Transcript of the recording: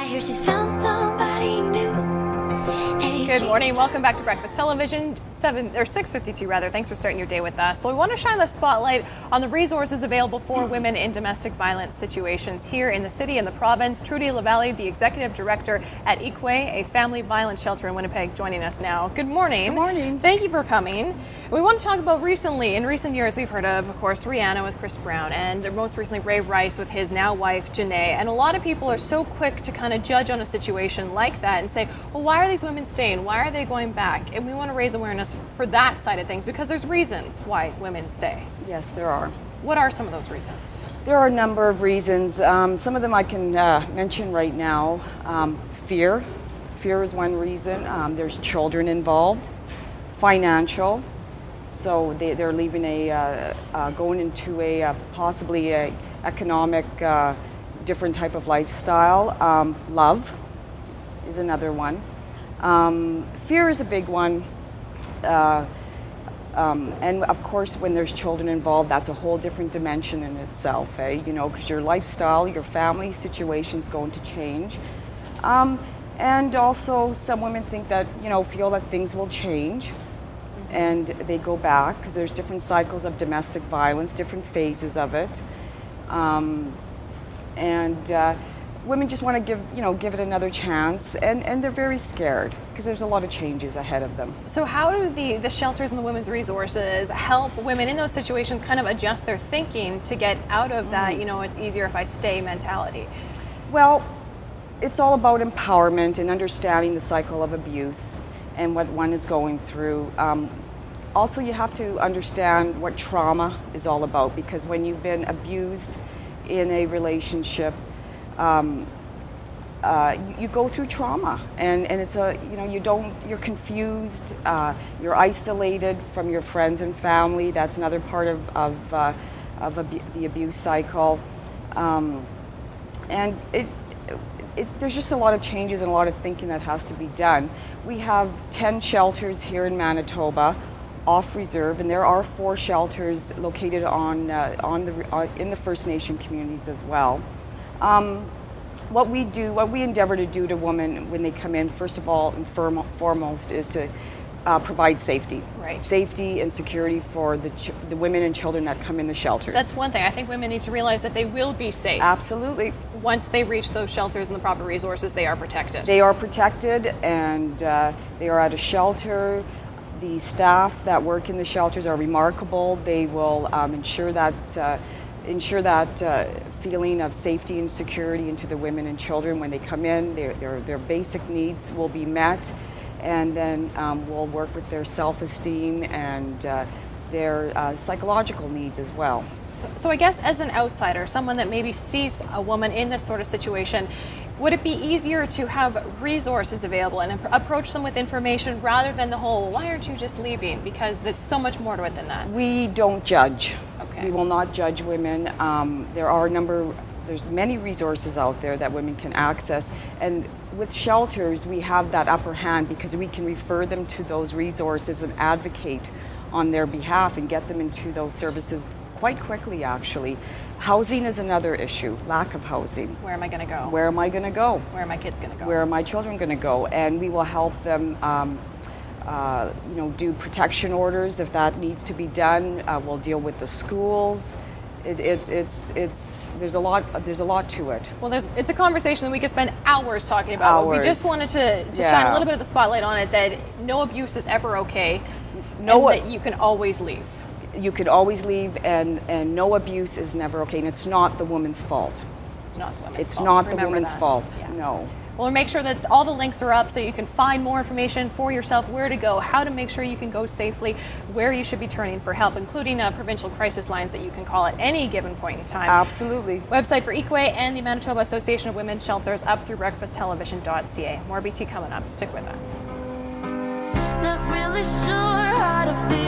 I hear she's found somebody new. Good morning. Welcome back to Breakfast Television, 6:52 rather. Thanks for starting your day with us. Well, we want to shine the spotlight on the resources available for women in domestic violence situations here in the city and the province. Trudy LaValle, the executive director at Equa, a family violence shelter in Winnipeg, joining us now. Good morning. Good morning. Thank you for coming. We want to talk about in recent years, we've heard of course, Rihanna with Chris Brown, and most recently Ray Rice with his now wife, Janae. And a lot of people are so quick to kind of judge on a situation like that and say, well, why are these women staying? Why are they going back? And we want to raise awareness for that side of things because there's reasons why women stay. Yes, there are. What are some of those reasons? There are a number of reasons. Some of them I can mention right now. Fear. Fear is one reason. There's children involved. Financial. So they're leaving going into a possibly a economic different type of lifestyle. Love is another one. Fear is a big one. And of course, when there's children involved, that's a whole different dimension in itself, you know, because your lifestyle, your family situation is going to change. And also, some women think that, feel that things will change and they go back because there's different cycles of domestic violence, different phases of it. Women just want to give it another chance, and they're very scared because there's a lot of changes ahead of them. So how do the shelters and the women's resources help women in those situations kind of adjust their thinking to get out of that, it's easier if I stay mentality? Well, it's all about empowerment and understanding the cycle of abuse and what one is going through. Also, you have to understand what trauma is all about, because when you've been abused in a relationship, you go through trauma, and it's you're confused, you're isolated from your friends and family. That's another part of the abuse cycle, and there's just a lot of changes and a lot of thinking that has to be done. We have 10 shelters here in Manitoba, off reserve, and there are 4 shelters located in the First Nation communities as well. What we endeavor to do to women when they come in, first of all and foremost, is to provide safety. Right. Safety and security for the women and children that come in the shelters. That's one thing. I think women need to realize that they will be safe. Absolutely. Once they reach those shelters and the proper resources, they are protected. They are protected, and they are at a shelter. The staff that work in the shelters are remarkable. They will ensure that feeling of safety and security into the women and children when they come in. Their basic needs will be met, and then we'll work with their self-esteem and their psychological needs as well. So I guess as an outsider, someone that maybe sees a woman in this sort of situation, would it be easier to have resources available and approach them with information rather than the whole, why aren't you just leaving? Because there's so much more to it than that. We don't judge. Okay. We will not judge women. There's many resources out there that women can access, and with shelters we have that upper hand because we can refer them to those resources and advocate on their behalf and get them into those services quite quickly, actually. Housing is another issue, lack of housing. Where am I going to go? Where am I going to go? Where are my kids going to go? Where are my children going to go? And we will help them do protection orders if that needs to be done. We'll deal with the schools. There's a lot to it. Well, it's a conversation that we could spend hours talking about. Hours. We just wanted to shine a little bit of the spotlight on it, that no abuse is ever okay, and that you can always leave. You could always leave, and no abuse is never okay, and it's not the woman's fault. It's not the woman's fault. It's not the Remember woman's that. fault, Yeah. no. Well, make sure that all the links are up so you can find more information for yourself, where to go, how to make sure you can go safely, where you should be turning for help, including provincial crisis lines that you can call at any given point in time. Absolutely. Website for Equa and the Manitoba Association of Women's Shelters, up through breakfasttelevision.ca. More BT coming up. Stick with us. Not really sure how to feel.